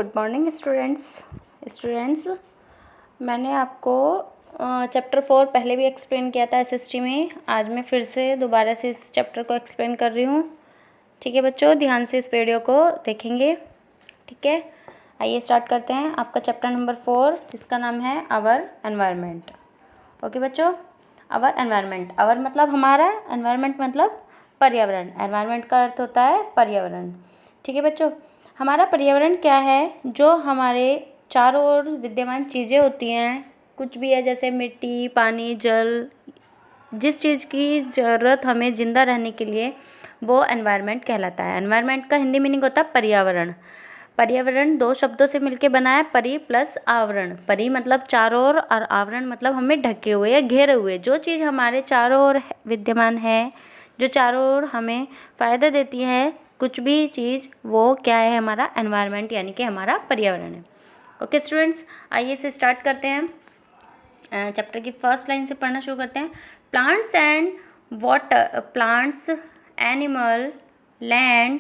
Good morning students. मैंने आपको chapter 4 पहले भी एक्सप्लेन किया था एसएसटी में। आज मैं फिर से दोबारा से इस चैप्टर को एक्सप्लेन कर रही हूँ। ठीक है बच्चों, ध्यान से इस वीडियो को देखेंगे। ठीक है, आइए स्टार्ट करते हैं आपका चैप्टर नंबर 4, जिसका नाम है आवर एनवायरनमेंट। ओके बच्चों, आवर एनवायरनमेंट, आवर मतलब हमारा, एनवायरनमेंट मतलब पर्यावरण। एनवायरनमेंट का अर्थ होता है पर्यावरण। ठीक है बच्चों, हमारा पर्यावरण क्या है? जो हमारे चारों ओर विद्यमान चीज़ें होती हैं, कुछ भी है, जैसे मिट्टी, पानी, जल, जिस चीज़ की ज़रूरत हमें ज़िंदा रहने के लिए, वो एनवायरनमेंट कहलाता है। एनवायरनमेंट का हिंदी मीनिंग होता है पर्यावरण। पर्यावरण दो शब्दों से मिलकर बना है, परि प्लस आवरण। परि मतलब चारों ओर और आवरण मतलब हमें ढके हुए या घेरे हुए। जो चीज़ हमारे चारों ओर विद्यमान है, जो चारों ओर हमें फ़ायदा देती है, कुछ भी चीज़, वो क्या है? हमारा एनवायरनमेंट, यानी कि हमारा पर्यावरण है। ओके स्टूडेंट्स, आइए इसे स्टार्ट करते हैं। चैप्टर की फर्स्ट लाइन से पढ़ना शुरू करते हैं। Plants and water, plants, animal, land,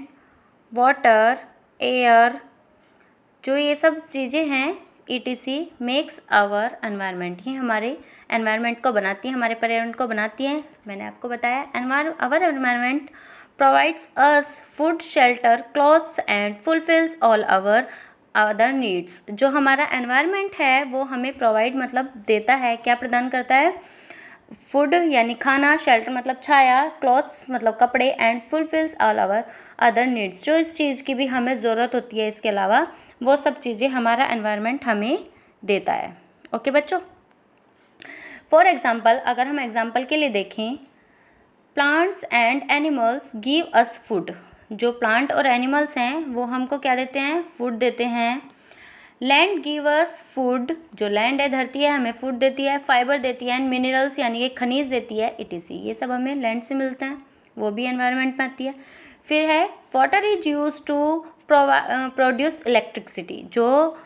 water, air, जो ये सब चीज़ें हैं, ETC मेक्स आवर एनवायरनमेंट, ही हमारे एनवायरनमेंट को बनाती हैं, हमारे पर्यावरण को बनाती हैं। मैंने आपको बताया our environment provides us food, shelter, clothes and fulfils all our other needs. जो हमारा एनवायरनमेंट है वो हमें प्रोवाइड मतलब देता है, क्या प्रदान करता है? फूड यानी खाना, शेल्टर मतलब छाया, क्लॉथ्स मतलब कपड़े, and fulfils all our other needs, जो इस चीज़ की भी हमें ज़रूरत होती है, इसके अलावा वो सब चीज़ें हमारा एनवायरनमेंट हमें देता है। ओके बच्चों, फॉर एग्जाम्पल, अगर हम एग्जाम्पल के लिए देखें, plants and animals give us food. जो प्लांट और एनिमल्स हैं वो हमको क्या देते हैं? फूड देते हैं। लैंड गिव अस फूड, जो लैंड है, धरती है, हमें फूड देती है, फाइबर देती है, एंड मिनरल्स यानी कि खनिज देती है, ETC, ये सब हमें लैंड से मिलते हैं, वो भी एनवायरनमेंट में आती है। फिर है water is use to produce electricity. जो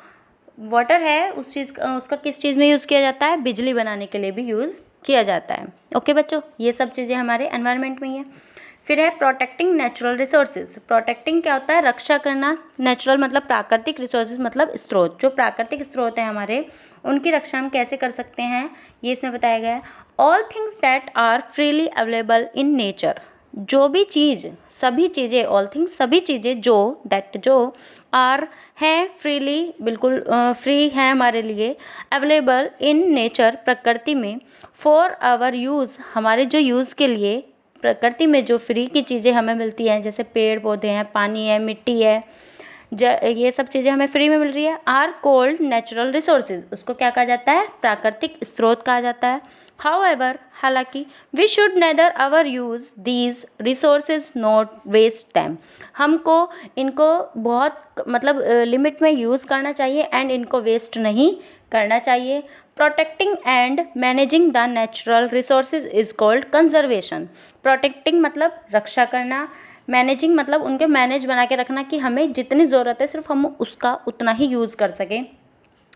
वाटर है उस चीज़ उसका किस चीज़ में यूज़ किया जाता है? बिजली बनाने के लिए भी यूज़ किया जाता है। ओके बच्चों, ये सब चीज़ें हमारे एनवायरनमेंट में ही है। फिर है प्रोटेक्टिंग नेचुरल रिसोर्सेज। प्रोटेक्टिंग क्या होता है? रक्षा करना। नेचुरल मतलब प्राकृतिक, रिसोर्सेज मतलब स्रोत। जो प्राकृतिक स्रोत हैं हमारे, उनकी रक्षा हम कैसे कर सकते हैं, ये इसमें बताया गया है। All things that are freely available in nature. जो भी चीज़, सभी चीज़ें, ऑल थिंग्स सभी चीज़ें, जो दैट जो आर हैं फ्रीली, बिल्कुल फ्री हैं हमारे लिए, अवेलेबल इन नेचर प्रकृति में, फॉर आवर यूज़ हमारे जो यूज़ के लिए, प्रकृति में जो फ्री की चीज़ें हमें मिलती हैं, जैसे पेड़ पौधे हैं, पानी है, मिट्टी है, ये सब चीज़ें हमें फ्री में मिल रही है, आर कोल्ड नेचुरल रिसोर्सेज, उसको क्या कहा जाता है? प्राकृतिक स्रोत कहा जाता है। हाउएवर, हालांकि, we should neither over use these resources not waste them, हमको इनको बहुत मतलब लिमिट में यूज़ करना चाहिए, एंड इनको वेस्ट नहीं करना चाहिए। Protecting and managing the natural resources is called conservation. Protecting मतलब रक्षा करना, मैनेजिंग मतलब उनके मैनेज बना के रखना, कि हमें जितनी ज़रूरत है सिर्फ हम उसका उतना ही यूज़ कर सकें,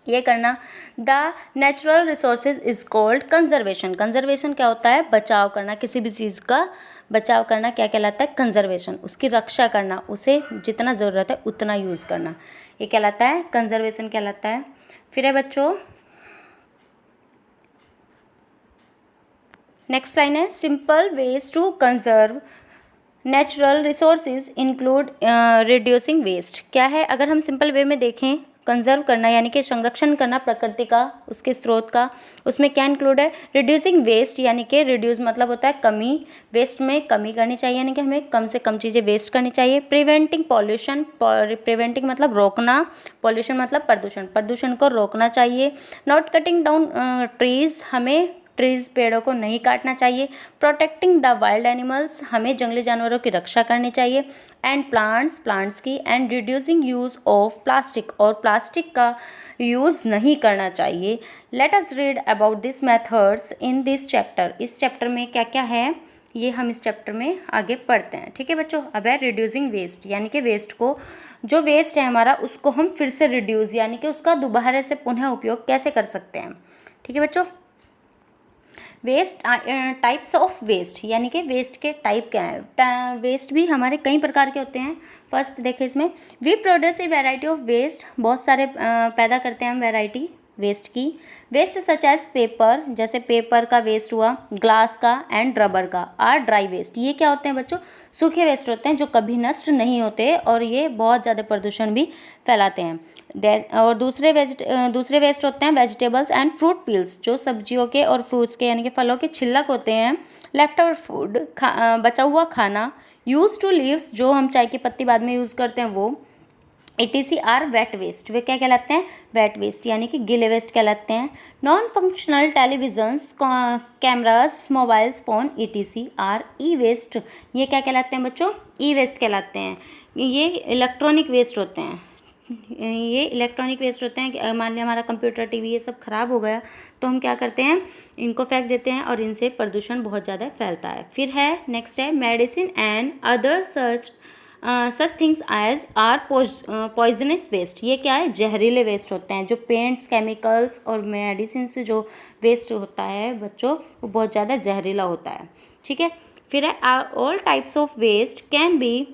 ये करना। The natural resources is called conservation. Conservation क्या होता है? बचाव करना, किसी भी चीज़ का बचाव करना क्या कहलाता है? कंजर्वेशन। उसकी रक्षा करना, उसे जितना ज़रूरत है उतना यूज़ करना, ये कहलाता है कंजर्वेशन कहलाता है। फिर है बच्चों, नेक्स्ट लाइन है, simple ways to conserve natural resources include reducing waste. क्या है? अगर हम सिंपल वे में देखें, कंजर्व करना यानी कि संरक्षण करना प्रकृति का, उसके स्रोत का, उसमें क्या इंक्लूड है? रिड्यूसिंग वेस्ट, यानी कि रिड्यूस मतलब होता है कमी, वेस्ट में कमी करनी चाहिए, यानी कि हमें कम से कम चीज़ें वेस्ट करनी चाहिए। प्रिवेंटिंग पॉल्यूशन, प्रिवेंटिंग मतलब रोकना, पॉल्यूशन मतलब प्रदूषण, प्रदूषण को रोकना चाहिए। नॉट कटिंग डाउन ट्रीज, हमें ट्रीज़, पेड़ों को नहीं काटना चाहिए। प्रोटेक्टिंग द वाइल्ड एनिमल्स, हमें जंगली जानवरों की रक्षा करनी चाहिए। एंड प्लांट्स, प्लांट्स की। And reducing use of plastic, और प्लास्टिक का यूज़ नहीं करना चाहिए। Let us read about this methods in this chapter. इस चैप्टर में क्या क्या है, ये हम इस चैप्टर में आगे पढ़ते हैं। ठीक है बच्चों, अब है रिड्यूसिंग वेस्ट, यानी कि वेस्ट को, जो वेस्ट है हमारा, उसको हम फिर से रिड्यूस यानी कि उसका दोबारा से पुनः उपयोग कैसे कर सकते हैं। ठीक है बच्चों, वेस्ट, टाइप्स ऑफ वेस्ट, यानी कि वेस्ट के टाइप क्या है। वेस्ट भी हमारे कई प्रकार के होते हैं। फर्स्ट देखें इसमें, we produce a variety of waste, बहुत सारे पैदा करते हैं हम वैरायटी वेस्ट की। वेस्ट सच एज पेपर, जैसे पेपर का वेस्ट हुआ, ग्लास का एंड रबर का, आर ड्राई वेस्ट। ये क्या होते हैं बच्चों, सूखे वेस्ट होते हैं जो कभी नष्ट नहीं होते और ये बहुत ज़्यादा प्रदूषण भी फैलाते हैं। और दूसरे वेस्ट होते हैं वेजिटेबल्स एंड फ्रूट पील्स, जो सब्जियों के और फ्रूट्स के यानी कि फलों के छिलक होते हैं। लेफ्ट ओवर फूड, बचा हुआ खाना। यूज टू लीव्स, जो हम चाय की पत्ती बाद में यूज़ करते हैं वो। ETC आर वेट वेस्ट, वे क्या कहलाते हैं, वेट वेस्ट यानी कि गीले वेस्ट कहलाते हैं। Non functional televisions, cameras, mobiles phone, ETC are e waste, ये क्या कहलाते हैं बच्चों, ई वेस्ट कहलाते हैं। ये इलेक्ट्रॉनिक वेस्ट होते हैं, ये इलेक्ट्रॉनिक वेस्ट होते हैं कि मान लिया हमारा कंप्यूटर टीवी ये सब ख़राब हो गया तो हम क्या करते हैं, इनको फेंक देते हैं और इनसे प्रदूषण बहुत ज़्यादा फैलता है। फिर है नेक्स्ट है medicine and other such things as are poisonous waste, ये क्या है, जहरीले वेस्ट होते हैं। जो पेंट्स, केमिकल्स और मेडिसिन से जो वेस्ट होता है बच्चों, वो बहुत ज़्यादा जहरीला होता है। ठीक है, फिर है all types of waste can be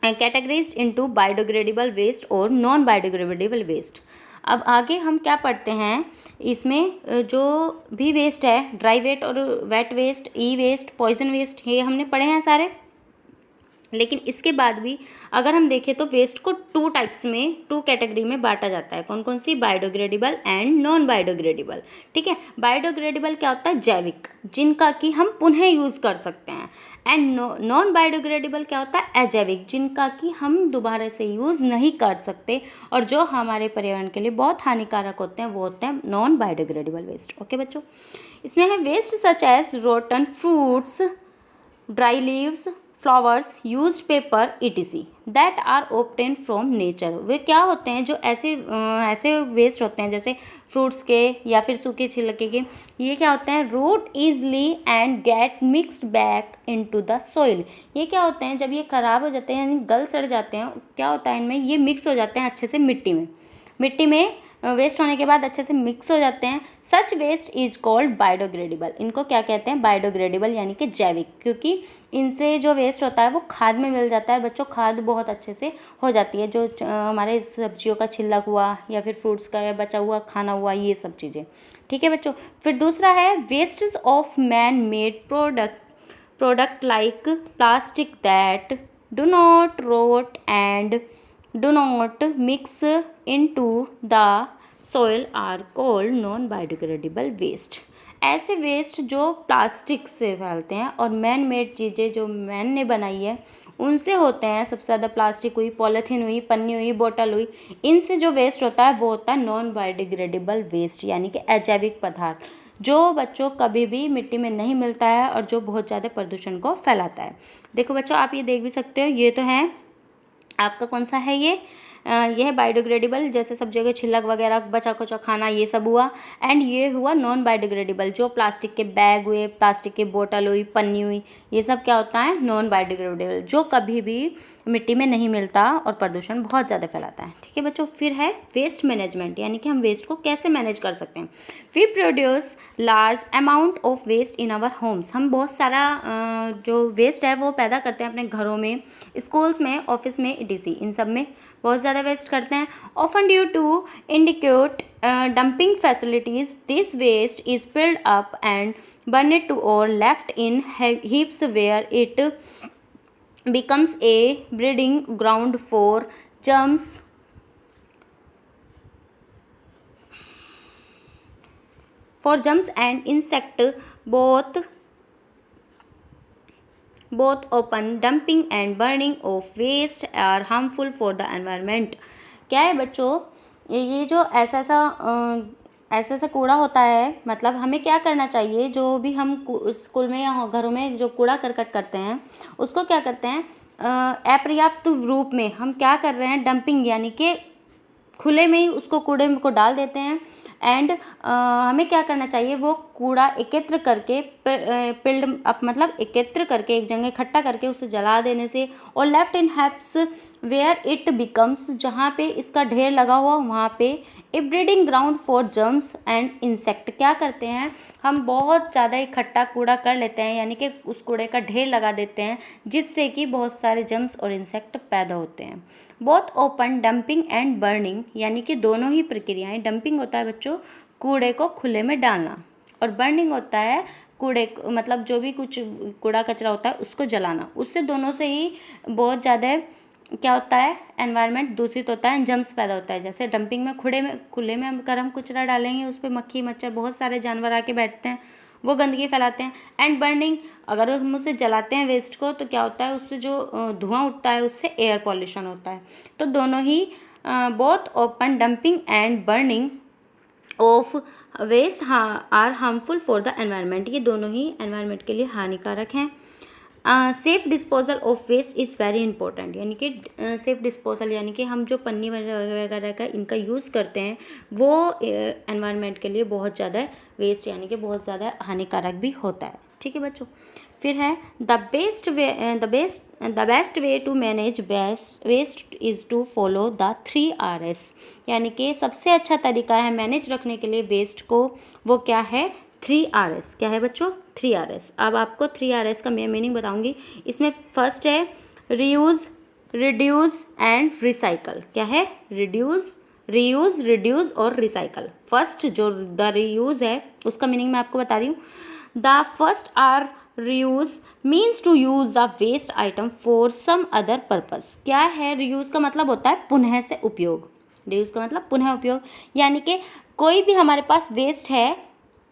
categorised into biodegradable waste और नॉन बायोडिग्रेडेबल वेस्ट। अब आगे हम क्या पढ़ते हैं, इसमें जो भी वेस्ट है, ड्राई वेस्ट और वेट वेस्ट, ई वेस्ट, पॉइजन वेस्ट, ये हमने पढ़े हैं सारे। लेकिन इसके बाद भी अगर हम देखें तो वेस्ट को टू कैटेगरी में बांटा जाता है। कौन कौन सी, बायोडिग्रेडेबल एंड नॉन बायोडिग्रेडेबल। ठीक है, बायोडिग्रेडेबल क्या होता है, जैविक, जिनका कि हम पुनः यूज़ कर सकते हैं। एंड नॉन बायोडिग्रेडेबल क्या होता है, अजैविक, जिनका कि हम दोबारा से यूज़ नहीं कर सकते और जो हमारे पर्यावरण के लिए बहुत हानिकारक होते हैं, वो होते हैं नॉन बायोडिग्रेडेबल वेस्ट। ओके बच्चों, इसमें है waste such as rotten fruits, dry leaves, flowers, used paper, ETC that are obtained from nature. वे क्या होते हैं, जो ऐसे वेस्ट होते हैं जैसे फ्रूट्स के या फिर सूखे छिलके के, ये क्या होते हैं, rot easily and get mixed back into the soil. ये क्या होते हैं, जब ये ख़राब हो जाते हैं यानी गल सड़ जाते हैं, क्या होता है इनमें, ये मिक्स हो जाते हैं अच्छे से मिट्टी में वेस्ट होने के बाद अच्छे से मिक्स हो जाते हैं। Such waste is called biodegradable, इनको क्या कहते हैं, बायोडिग्रेडेबल यानी कि जैविक, क्योंकि इनसे जो वेस्ट होता है वो खाद में मिल जाता है बच्चों, खाद बहुत अच्छे से हो जाती है। जो हमारे सब्जियों का छिलक हुआ या फिर फ्रूट्स का या बचा हुआ खाना हुआ, ये सब चीज़ें। ठीक है बच्चों, फिर दूसरा है wastage of man made product like plastic that do not rot and do not mix into the soil are called non biodegradable waste। ऐसे वेस्ट जो प्लास्टिक से फैलते हैं और मैन मेड चीज़ें जो मैन ने बनाई है उनसे होते हैं, सबसे ज़्यादा प्लास्टिक हुई, पॉलीथीन हुई, पन्नी हुई, बोतल हुई, इनसे जो वेस्ट होता है वो होता है नॉन बायोडिग्रेडेबल वेस्ट यानी कि अजैविक पदार्थ, जो बच्चों कभी भी मिट्टी में नहीं मिलता है और जो बहुत ज़्यादा प्रदूषण को फैलाता है। देखो बच्चों, आप ये देख भी सकते हो, ये तो है आपका कौन सा है, ये है बायोडिग्रेडेबल, जैसे सब्जियों के छिलक वगैरह, बचा कुचा खाना, ये सब हुआ। एंड ये हुआ नॉन बायोडिग्रेडेबल, जो प्लास्टिक के बैग हुए, प्लास्टिक की बोतल हुई, पन्नी हुई, ये सब क्या होता है, नॉन बायोडिग्रेडेबल, जो कभी भी मिट्टी में नहीं मिलता और प्रदूषण बहुत ज़्यादा फैलाता है। ठीक है बच्चों, फिर है वेस्ट मैनेजमेंट, यानी कि हम वेस्ट को कैसे मैनेज कर सकते हैं। We produce large amount of waste in our homes, हम बहुत सारा जो वेस्ट है वो पैदा करते हैं अपने घरों में, स्कूल्स में, ऑफिस में, ETC, इन सब में बहुत ज़्यादा वेस्ट करते हैं। Often due to inadequate dumping facilities this waste is piled up and burned to or left in heaps where it becomes a breeding ground for germs and insect. Both open dumping and burning of waste are harmful for the environment। क्या है बच्चों, ये जो ऐसा कूड़ा होता है, मतलब हमें क्या करना चाहिए, जो भी हम स्कूल में या घरों में जो कूड़ा करकट करते हैं उसको क्या करते हैं, अपर्याप्त रूप में हम क्या कर रहे हैं, डंपिंग यानी कि खुले में ही उसको कूड़े को डाल देते हैं, एंड हमें क्या करना चाहिए, वो कूड़ा एकत्र करके मतलब एकत्र करके एक जगह इकट्ठा करके उसे जला देने से, और left in heaps where it becomes, जहाँ पे इसका ढेर लगा हुआ वहाँ पे a breeding ground for germs and insect. क्या करते हैं, हम बहुत ज़्यादा इकट्ठा कूड़ा कर लेते हैं, यानी कि उस कूड़े का ढेर लगा देते हैं, जिससे कि बहुत सारे जर्म्स और इंसेक्ट पैदा होते हैं। Both open dumping and burning, यानी कि दोनों ही प्रक्रियाएं, डंपिंग होता है बच्चों कूड़े को खुले में डालना, और बर्निंग होता है कूड़े मतलब जो भी कुछ कूड़ा कचरा होता है उसको जलाना। उससे दोनों से ही बहुत ज़्यादा क्या होता है, एनवायरनमेंट दूषित होता है, जर्म्स पैदा होता है। जैसे डंपिंग में खुले में अगर हम कचरा डालेंगे, उस पर मक्खी मच्छर बहुत सारे जानवर आके बैठते हैं, वो गंदगी फैलाते हैं। एंड बर्निंग, अगर हम उसे जलाते हैं वेस्ट को, तो क्या होता है, उससे जो धुआं उठता है उससे एयर पॉल्यूशन होता है। तो दोनों ही both open dumping and burning of waste are harmful for the environment, ये दोनों ही एनवायरनमेंट के लिए हानिकारक हैं। Safe disposal of waste is very important, यानी कि सेफ डिस्पोजल यानी कि हम जो पन्नी वगैरह का इनका यूज़ करते हैं वो एनवायरनमेंट के लिए बहुत ज़्यादा वेस्ट यानी कि बहुत ज़्यादा हानिकारक भी होता है। ठीक है बच्चों, फिर है the best way to manage waste is to follow the 3Rs, यानी कि सबसे अच्छा तरीका है मैनेज रखने के लिए वेस्ट को, वो क्या है, 3Rs। क्या है बच्चों, 3Rs। अब आपको 3Rs का मैं मीनिंग बताऊंगी। इसमें फर्स्ट है रीयूज़, रिड्यूस एंड रिसाइकल। क्या है, रीयूज़, रिड्यूस और रिसाइकल। फर्स्ट जो द रीयूज़ है उसका मीनिंग मैं आपको बता रही हूँ। The first R reuse means to use the waste item for some other purpose. क्या है, रीयूज़ का मतलब होता है पुनः से उपयोग, रीयूज़ का मतलब पुनः उपयोग, यानी कि कोई भी हमारे पास वेस्ट है,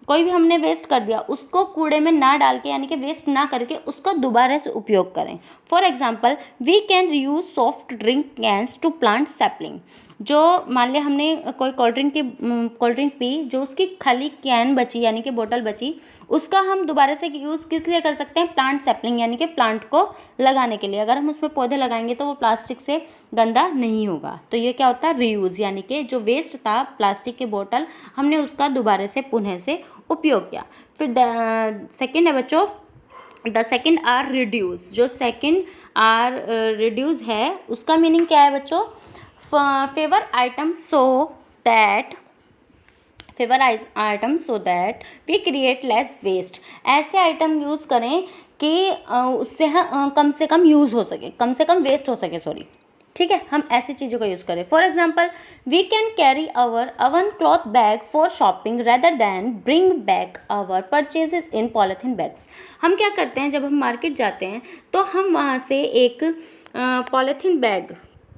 कोई भी हमने वेस्ट कर दिया, उसको कूड़े में ना डाल के यानी कि वेस्ट ना करके उसको दोबारा से उपयोग करें। For example we can reuse soft drink cans to plant sapling. जो मान लिया हमने कोई कोल्ड ड्रिंक पी, जो उसकी खाली कैन बची यानी कि बोतल बची, उसका हम दोबारा से यूज़ किस लिए कर सकते हैं, प्लांट सैपलिंग यानी कि प्लांट को लगाने के लिए। अगर हम उसमें पौधे लगाएंगे तो वो प्लास्टिक से गंदा नहीं होगा। तो ये क्या होता है, रीयूज़, यानी कि जो वेस्ट था प्लास्टिक के बोतल, हमने उसका दोबारा से पुनः से उपयोग किया। फिर सेकंड है बच्चों, द सेकंड आर रिड्यूस। जो सेकंड आर रिड्यूस है उसका मीनिंग क्या है बच्चों, favour item so that we create less waste. ऐसे आइटम यूज़ करें कि उससे कम से कम यूज़ हो सके, कम से कम वेस्ट हो सके, सॉरी। ठीक है, हम ऐसी चीज़ों का यूज़ करें। For example we can carry our own cloth bag for shopping rather than bring back our purchases in polythene bags. हम क्या करते हैं, जब हम मार्केट जाते हैं तो हम वहाँ से एक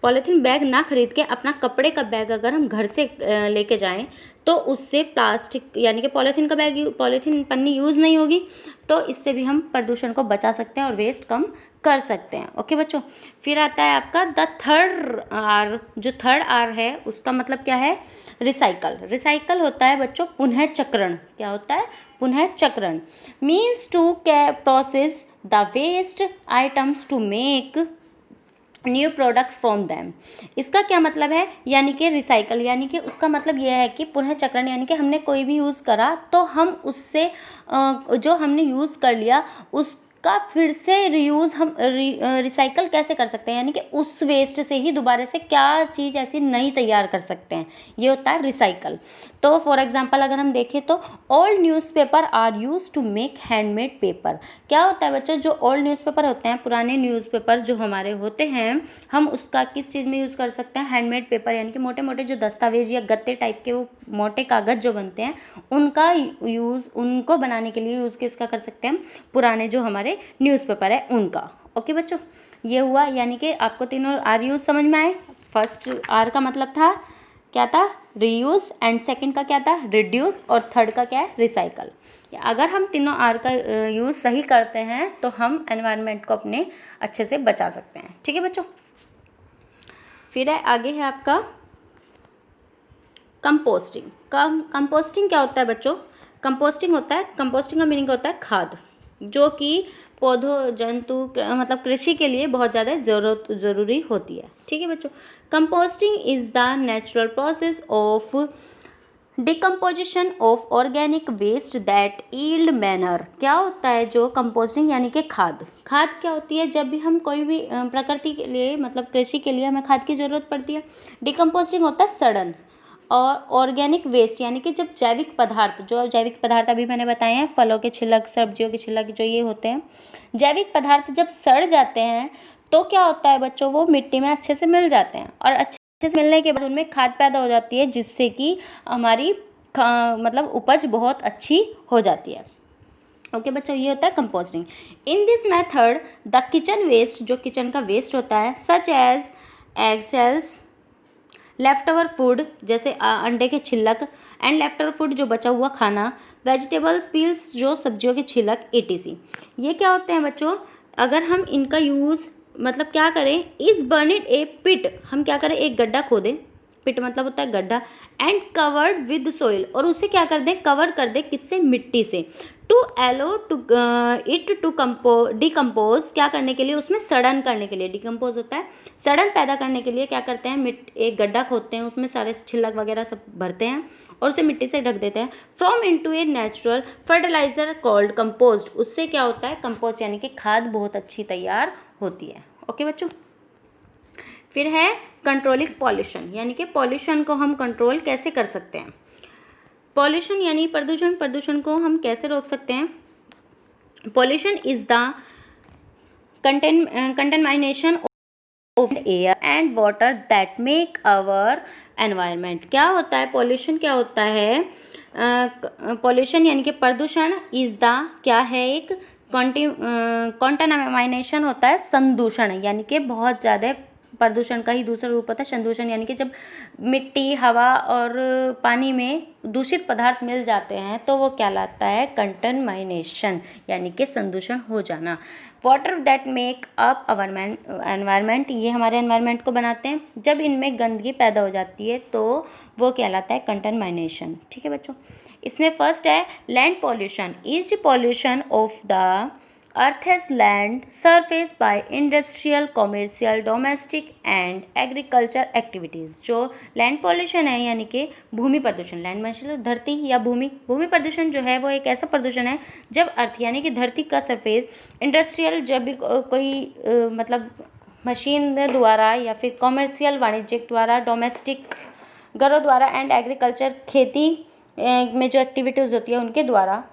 पॉलीथीन बैग ना खरीद के अपना कपड़े का बैग अगर हम घर से लेके जाएं तो उससे प्लास्टिक यानी कि पॉलीथीन पन्नी यूज़ नहीं होगी। तो इससे भी हम प्रदूषण को बचा सकते हैं और वेस्ट कम कर सकते हैं। ओके बच्चों, फिर आता है आपका द थर्ड आर। जो थर्ड आर है उसका मतलब क्या है, रिसाइकल। रिसाइकल होता है बच्चों पुनः चक्रण। क्या होता है, पुनः चक्रण। Means to process the waste items to make new product from them. इसका क्या मतलब है, यानी कि रिसाइकल यानी कि उसका मतलब यह है कि पुनः चक्रण यानी कि हमने कोई भी यूज़ करा तो हम उससे जो हमने यूज़ कर लिया उसका फिर से रीयूज़ हम रिसाइकल कैसे कर सकते हैं, यानी कि उस वेस्ट से ही दोबारा से क्या चीज़ ऐसी नई तैयार कर सकते हैं, ये होता है रिसाइकल। तो फॉर एग्जांपल अगर हम देखें तो old newspaper are use to make handmade paper. क्या होता है बच्चों, जो ओल्ड न्यूज़पेपर होते हैं, पुराने न्यूज़पेपर जो हमारे होते हैं, हम उसका किस चीज़ में यूज़ कर सकते हैं, हैंडमेड पेपर यानी कि मोटे मोटे जो दस्तावेज या गत्ते टाइप के वो मोटे कागज़ जो बनते हैं उनका यूज़, उनको बनाने के लिए यूज़ किसका कर सकते हैं, पुराने जो हमारे न्यूज़पेपर है उनका। ओके बच्चों, ये हुआ, यानी कि आपको तीनों आर यूज़ समझ में आए। फर्स्ट आर का मतलब था क्या था, रीयूज़, एंड सेकंड का क्या था, रिड्यूस, और थर्ड का क्या है, रिसाइकल। अगर हम तीनों आर का यूज़ सही करते हैं तो हम एनवायरनमेंट को अपने अच्छे से बचा सकते हैं। ठीक है बच्चों, फिर है आगे है आपका कंपोस्टिंग। कंपोस्टिंग क्या होता है बच्चों, कंपोस्टिंग का मीनिंग होता है खाद, जो कि पौधों जंतु मतलब कृषि के लिए बहुत ज़्यादा ज़रूरी होती है। ठीक है बच्चों, composting is the natural process of decomposition of organic waste that yield manure, क्या होता है जो कंपोस्टिंग यानी कि खाद क्या होती है? जब भी हम कोई भी प्रकृति के लिए मतलब कृषि के लिए हमें खाद की ज़रूरत पड़ती है। डिकम्पोस्टिंग होता है सड़न, और ऑर्गेनिक वेस्ट यानी कि जब जैविक पदार्थ अभी मैंने बताए हैं, फलों के छिलक, सब्जियों के छिलक, जो ये होते हैं जैविक पदार्थ, जब सड़ जाते हैं तो क्या होता है बच्चों, वो मिट्टी में अच्छे से मिल जाते हैं, और अच्छे से मिलने के बाद उनमें खाद पैदा हो जाती है, जिससे कि हमारी मतलब उपज बहुत अच्छी हो जाती है। ओके बच्चों, ये होता है composting. In this method the kitchen waste, जो किचन का वेस्ट होता है, such as egg shells, left over food, जैसे अंडे के छिलक, एंड लेफ्ट ओवर फूड, जो बचा हुआ खाना, वेजिटेबल्स पील्स, जो सब्जियों के छिलक, etc, ये क्या होते हैं बच्चों? अगर हम इनका यूज़ मतलब क्या करें, इस बर्निड ए पिट, हम क्या करें, एक गड्ढा खोदें, पिट मतलब होता है गड्ढा, एंड कवर्ड विद सोइल, और उसे क्या कर दें, कवर कर दें, किससे? मिट्टी से, to allow to it to decompose, क्या करने के लिए? उसमें सड़न करने के लिए। डिकम्पोज होता है सड़न पैदा करने के लिए। क्या करते हैं, एक गड्ढा खोदते हैं, उसमें सारे छिलक वगैरह सब भरते हैं और उसे मिट्टी से ढक देते हैं। From into a natural fertiliser called compost, उससे क्या होता है, कंपोस्ट यानी कि खाद बहुत अच्छी तैयार होती है। ओके बच्चों, फिर है कंट्रोलिंग पॉल्यूशन, यानी कि पॉल्यूशन को हम कंट्रोल कैसे कर सकते हैं। पॉल्यूशन यानी प्रदूषण को हम कैसे रोक सकते हैं? Pollution is the contamination of air and water that make our environment. क्या होता है पॉल्यूशन? क्या होता है पॉल्यूशन यानी कि प्रदूषण इज द, क्या है, एक कॉन्टामिनेशन होता है संदूषण, यानी कि बहुत ज़्यादा प्रदूषण का ही दूसरा रूप होता है संदूषण, यानी कि जब मिट्टी, हवा और पानी में दूषित पदार्थ मिल जाते हैं तो वो कहलाता है कंटामिनेशन, यानी कि संदूषण हो जाना। Water that make up our environment, ये हमारे एनवायरनमेंट को बनाते हैं। जब इनमें गंदगी पैदा हो जाती है तो वो कहलाता है कंटामिनेशन। ठीक है बच्चों, इसमें फर्स्ट है land pollution, is pollution of the Earth's land surface by industrial, commercial, domestic and agriculture activities। जो लैंड पॉल्यूशन है यानी कि भूमि प्रदूषण, लैंड मतलब धरती या भूमि प्रदूषण जो है वो एक ऐसा प्रदूषण है जब अर्थ यानी कि धरती का सरफेस, इंडस्ट्रियल, जब भी कोई मतलब मशीन द्वारा या फिर कॉमर्शियल वाणिज्यिक द्वारा, डोमेस्टिक घरों द्वारा, एंड एग्रीकल्चर खेती में जो एक्टिविटीज़ होती है उनके द्वारा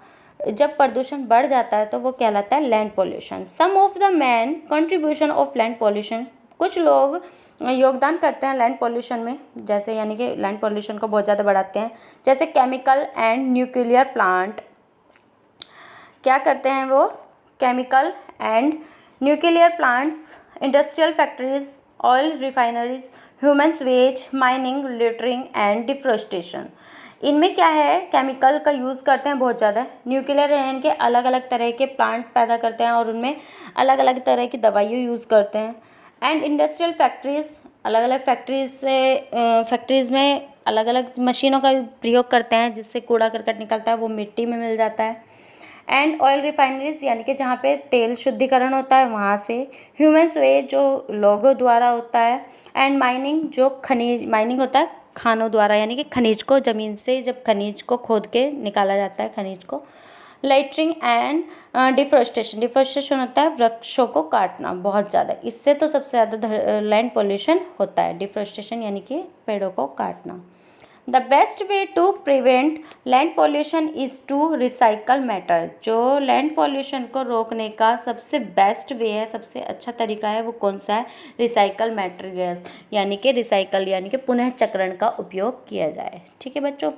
जब प्रदूषण बढ़ जाता है तो वो कहलाता है land pollution. Some of the main contribution of land pollution, कुछ लोग योगदान करते हैं लैंड पॉल्यूशन में, जैसे यानी कि लैंड पॉल्यूशन को बहुत ज़्यादा बढ़ाते हैं, जैसे केमिकल एंड न्यूक्लियर प्लांट। क्या करते हैं वो? Chemical and nuclear plants, industrial factories, oil refineries, human veg, mining, littering and deforestation. इनमें क्या है, केमिकल का यूज़ करते हैं बहुत ज़्यादा, न्यूक्लियर यानी कि अलग अलग तरह के प्लांट पैदा करते हैं और उनमें अलग अलग तरह की दवाइयाँ यूज़ करते हैं, एंड इंडस्ट्रियल फैक्ट्रीज़, अलग अलग फैक्ट्रीज़ में अलग अलग मशीनों का प्रयोग करते हैं जिससे कूड़ा करकट निकलता है वो मिट्टी में मिल जाता है, एंड ऑयल रिफाइनरीज यानी कि जहाँ पे तेल शुद्धिकरण होता है वहाँ से, ह्यूमन्स वेस्ट जो लोगों द्वारा होता है, एंड माइनिंग जो खनिज माइनिंग होता है खानों द्वारा, यानी कि खनिज को ज़मीन से जब खनिज को खोद के निकाला जाता है खनिज को, लाइटरिंग एंड डिफॉरेस्टेशन होता है वृक्षों को काटना बहुत ज़्यादा, इससे तो सबसे ज़्यादा लैंड पॉल्यूशन होता है, डिफॉरेस्टेशन यानी कि पेड़ों को काटना। The best way to prevent land pollution is to recycle matter, जो लैंड पॉल्यूशन को रोकने का सबसे बेस्ट वे है, सबसे अच्छा तरीका है, वो कौन सा है? रिसाइकल मटेरियल, यानी कि रिसाइकल यानी कि पुनः चक्रण का उपयोग किया जाए। ठीक है बच्चों,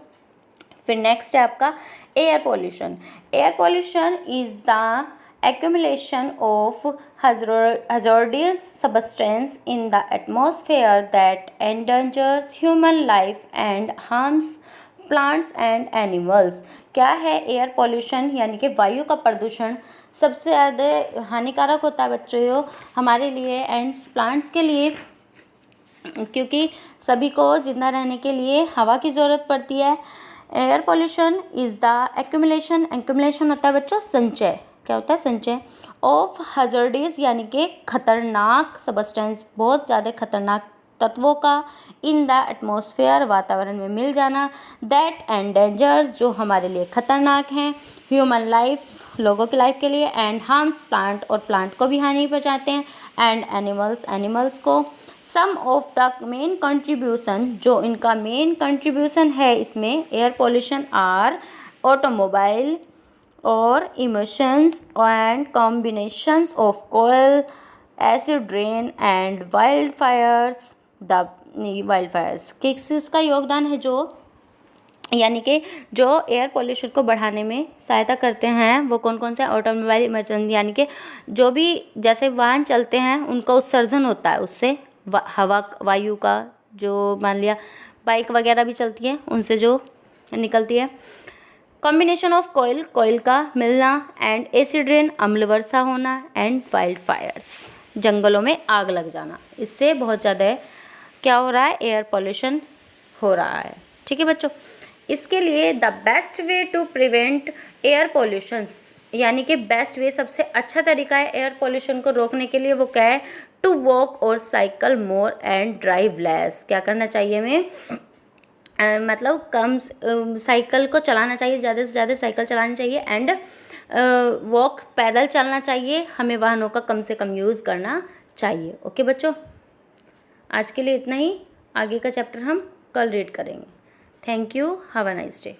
फिर नेक्स्ट है आपका air pollution. Air pollution is the accumulation of hazardous substance in the atmosphere that endangers human life and harms plants and animals। क्या है एयर पॉल्यूशन? यानी कि वायु का प्रदूषण सबसे ज़्यादा हानिकारक होता है बच्चों हमारे लिए एंड प्लांट्स के लिए, क्योंकि सभी को जिंदा रहने के लिए हवा की ज़रूरत पड़ती है। Air pollution is the accumulation होता है बच्चों संचय, क्या होता है? संचय ऑफ हज़ार्डस यानी कि खतरनाक सब्सटेंस, बहुत ज़्यादा खतरनाक तत्वों का इन द एटमॉस्फेयर वातावरण में मिल जाना, दैट एंडेंजर्स जो हमारे लिए खतरनाक हैं, ह्यूमन लाइफ लोगों की लाइफ के लिए, एंड हार्म्स प्लांट और प्लांट को भी हानि पहुंचाते हैं, एंड एनिमल्स को। Some of the main contribution जो इनका मेन कंट्रीब्यूशन है इसमें एयर पोल्यूशन आर ऑटोमोबाइल और emissions and combinations of coal, acid rain and wild fires. किसका योगदान है जो यानी कि जो एयर पोल्यूशन को बढ़ाने में सहायता करते हैं वो कौन कौन से ऑटोमोबाइल इमरजेंसी यानी कि जो भी जैसे वाहन चलते हैं उनका उत्सर्जन होता है उससे हवा वायु का, जो मान लिया बाइक वगैरह भी चलती है उनसे जो निकलती है। कॉम्बिनेशन ऑफ कोयल का मिलना, एंड एसिड रेन अम्ल वर्षा होना, एंड वाइल्ड फायर्स जंगलों में आग लग जाना। इससे बहुत ज़्यादा क्या हो रहा है, एयर पोल्यूशन हो रहा है। ठीक है बच्चों, इसके लिए the best way to prevent air pollutions यानी कि बेस्ट वे सबसे अच्छा तरीका है एयर पोल्यूशन को रोकने के लिए वो क्या है, टू वॉक और cycle more and drive less. क्या करना चाहिए हमें मतलब कम साइकिल को चलाना चाहिए, ज़्यादा से ज़्यादा साइकिल चलानी चाहिए, एंड वॉक पैदल चलना चाहिए, हमें वाहनों का कम से कम यूज़ करना चाहिए। ओके बच्चों, आज के लिए इतना ही, आगे का चैप्टर हम कल रीड करेंगे। Thank you, have a nice day.